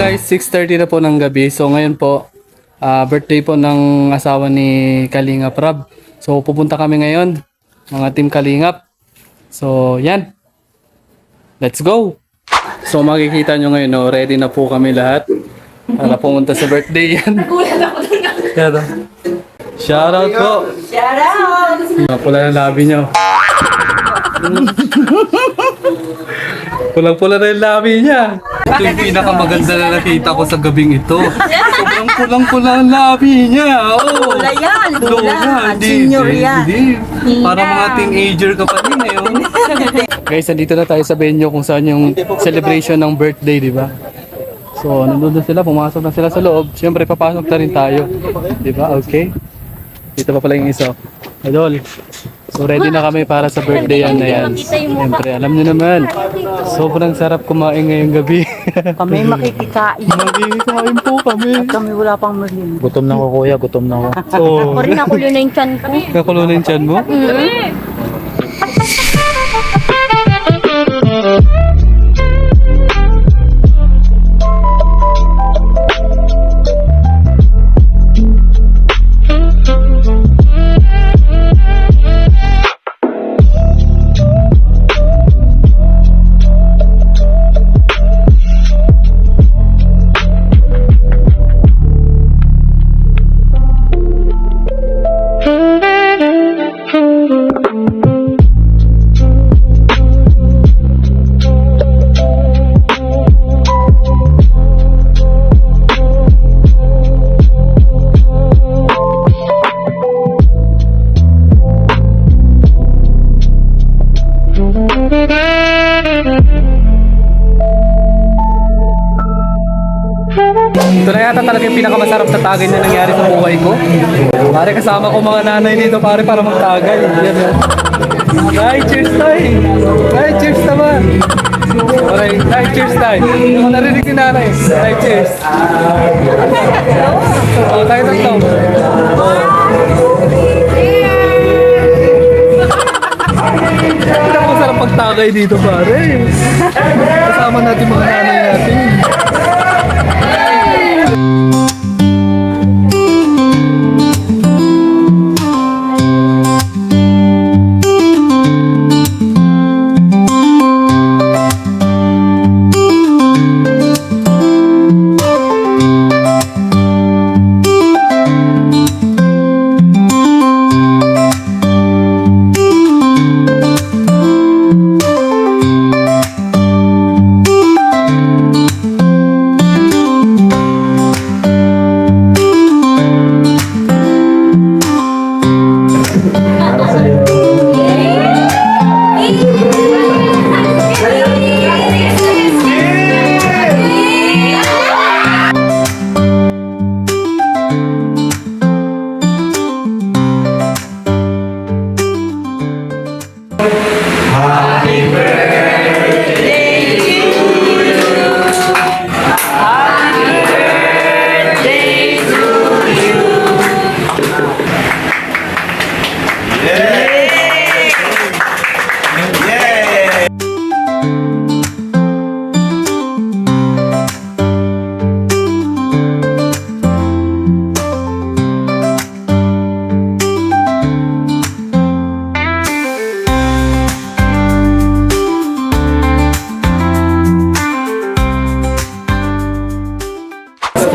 guys, 6:30 na po ng gabi. So ngayon po, birthday po ng asawa ni Kalingap Rab. So pupunta kami ngayon, mga team Kalingap. So yan, let's go! So makikita nyo ngayon, no, ready na po kami lahat para pumunta sa birthday yan. Shoutout po! Shoutout! Pula ng labi nyo. Pulang-pula na yung labi niya. Ito yung pinakamaganda na nakita ko sa gabing ito. Sobrang pulang-pula ang labi niya. Oh. Lola yan, Lola. Senior yan. Hindi. Para mga teenager ka pa rin eh. Oh. Guys, nandito na tayo sa venue kung saan yung celebration ng birthday, di ba? So, nandun na sila. Pumasok na sila sa loob. Siyempre, papasok na rin tayo. Di ba? Okay. Dito pa pala yung isa. Idol. So ready na kami para sa birthday yan na yan. Siyempre, alam nyo naman, sobrang sarap kumain ngayong gabi. Kami makikikain. Makikikain po kami. At kami wala pang merienda. Gutom na ako kuya, gutom na ako. Oh, Ako rin nakulo na yung tiyan ko. kakulo na yung tiyan mo? Ito na yata talaga yung pinakamasarap na tagay na nangyari sa buhay ko. Pare, kasama ko mga nanay dito pare para magtagay. Yan, yan. Nay, cheers tayo! Nay, cheers naman! Okay, nay, cheers tayo! Hindi ko narinig ni nanay. Nay, cheers! O, tayo tatlo. Ito masarap pagtagay dito pare. Kasama natin mga nanay natin.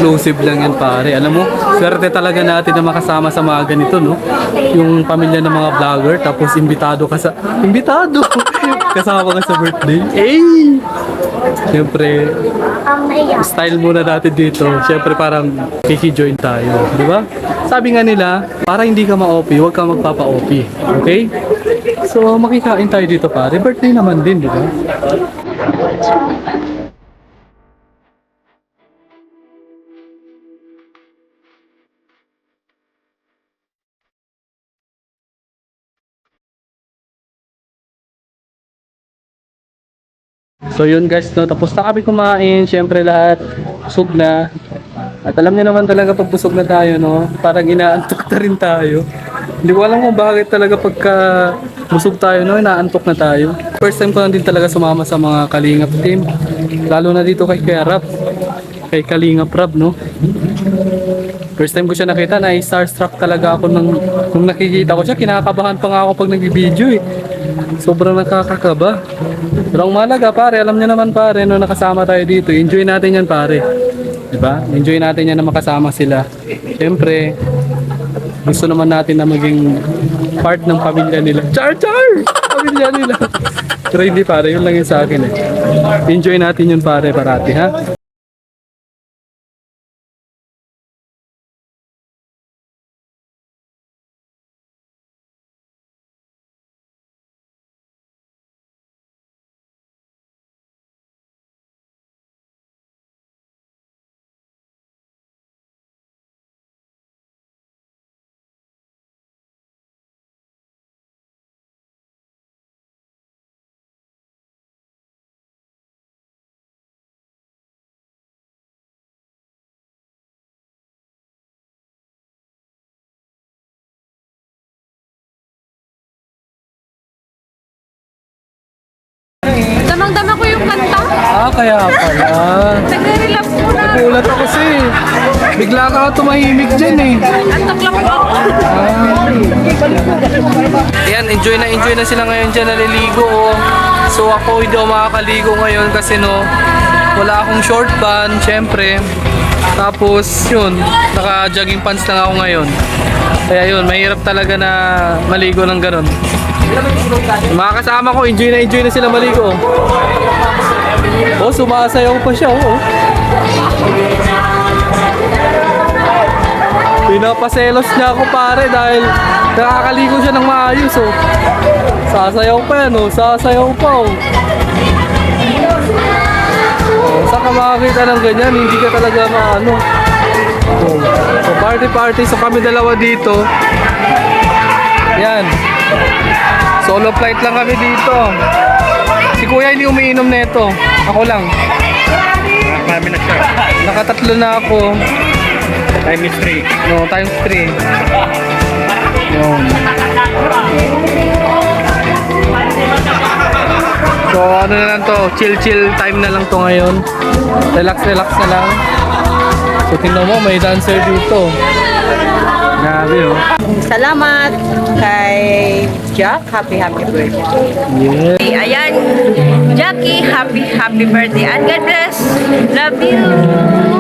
Exclusive lang yan pare. Alam mo, swerte talaga natin na makasama sa mga ganito, no? Yung pamilya ng mga vlogger, tapos imbitado ka sa... Imbitado! Kasama ka sa birthday. Eh! Siyempre, style muna natin dito. Siyempre parang kiki-join tayo. Di ba? Sabi nga nila, para hindi ka ma-OP, huwag ka magpapa-OP. Okay? So, makikain tayo dito pare. Birthday naman din, di ba? So yun guys, no, tapos na kami kumain, syempre lahat busog na. At alam niyo naman talaga pag busog na tayo, no, parang inaantok na rin tayo. Hindi ko alam kung bakit talaga pagka busog tayo, no, inaantok na tayo. First time ko lang din talaga sumama sa mga Kalingap team, lalo na dito kay Kuya Rap. kay Kalinga Prab, no? First time ko siya nakita, na-starstruck talaga ako nung nakikita ko siya. Kinakabahan pa nga ako pag nag-video eh. Sobrang nakakakaba. Pero ang mahalaga pare, alam niyo naman pare, no, nakasama tayo dito. Enjoy natin yan pare. Diba? Enjoy natin yan na makasama sila. Siyempre, gusto naman natin na maging part ng pamilya nila. Char! Pamilya nila. Pero hindi pare, yun lang yun sa akin eh. Enjoy natin yun pare, parati ha. Damang-dama ko yung kanta. Kaya pala. Nagre-relap ko na. Nagulat ako kasi bigla ka tumahimik dyan eh. Antok lang po ako. Ayan, enjoy na sila ngayon dyan, naliligo oh. So ako hindi ako makakaligo ngayon kasi no, wala akong short band, syempre. Tapos yun, naka-jogging pants lang ako ngayon. Kaya yun, mahirap talaga na maligo ng ganun. Yung mga kasama ko, enjoy na sila maligo. Oh, sumasayaw pa siya oh. Pinapaselos niya ako pare dahil nakakaligo siya ng maayos oh. Sasayaw pa yan oh, sasayaw pa oh. Saan ka makakita ng ganyan, hindi ka talaga maano. So party, so kami dalawa dito. Yan. Solo flight lang kami dito. Si kuya hindi umiinom nito. Ako lang. Marami na siya. Nakatatlo na ako. Times 3. No, times 3. Yun. So ano na lang to, chill time na lang to ngayon. Relax na lang. So tingnan mo, may dancer dito. Grabe oh. Salamat kay Jack. Happy birthday. Yeah. Ayan, Jackie, happy birthday. And God bless. Love you.